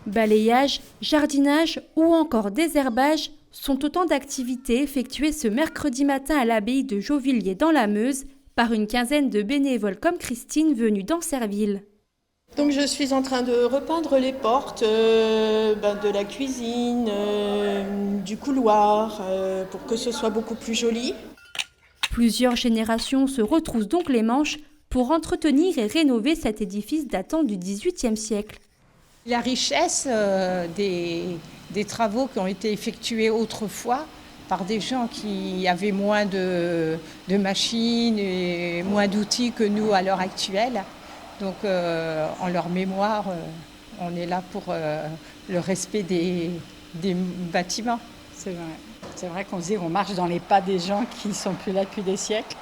Balayage, jardinage ou encore désherbage sont autant d'activités effectuées ce mercredi matin à l'abbaye de Jauvilliers dans la Meuse par une quinzaine de bénévoles comme Christine venue d'Ancerville. Donc je suis en train de repeindre les portes de la cuisine, du couloir, pour que ce soit beaucoup plus joli. Plusieurs générations se retroussent donc les manches pour entretenir et rénover cet édifice datant du XVIIIe siècle. La richesse des travaux qui ont été effectués autrefois par des gens qui avaient moins de machines et moins d'outils que nous à l'heure actuelle. Donc en leur mémoire, on est là pour le respect des bâtiments. C'est vrai qu'on se dit on marche dans les pas des gens qui ne sont plus là depuis des siècles.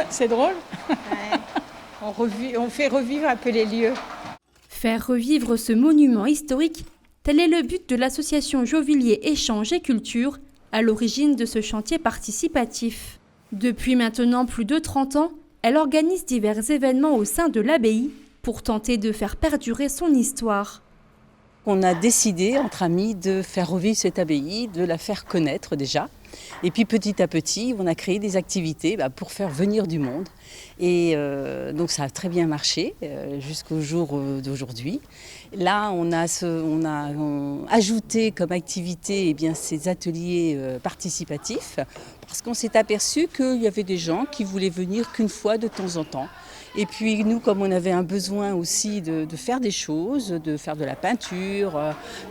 C'est drôle. Ouais. On fait revivre un peu les lieux. Faire revivre ce monument historique, tel est le but de l'association Jauvilliers Échange et Culture, à l'origine de ce chantier participatif. Depuis maintenant plus de 30 ans, elle organise divers événements au sein de l'abbaye pour tenter de faire perdurer son histoire. On a décidé entre amis de faire revivre cette abbaye, de la faire connaître déjà. Et puis petit à petit, on a créé des activités pour faire venir du monde. Et donc ça a très bien marché jusqu'au jour d'aujourd'hui. Là, on a ajouté comme activité ces ateliers participatifs parce qu'on s'est aperçu qu'il y avait des gens qui voulaient venir qu'une fois de temps en temps. Et puis nous, comme on avait un besoin aussi de faire des choses, de faire de la peinture,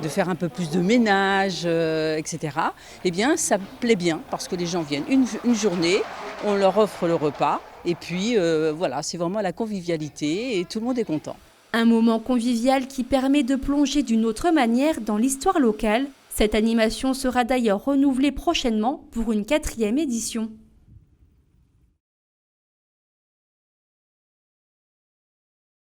de faire un peu plus de ménage, etc., eh bien ça plaît bien parce que les gens viennent une journée, on leur offre le repas et puis voilà, c'est vraiment la convivialité et tout le monde est content. Un moment convivial qui permet de plonger d'une autre manière dans l'histoire locale. Cette animation sera d'ailleurs renouvelée prochainement pour une 4e édition.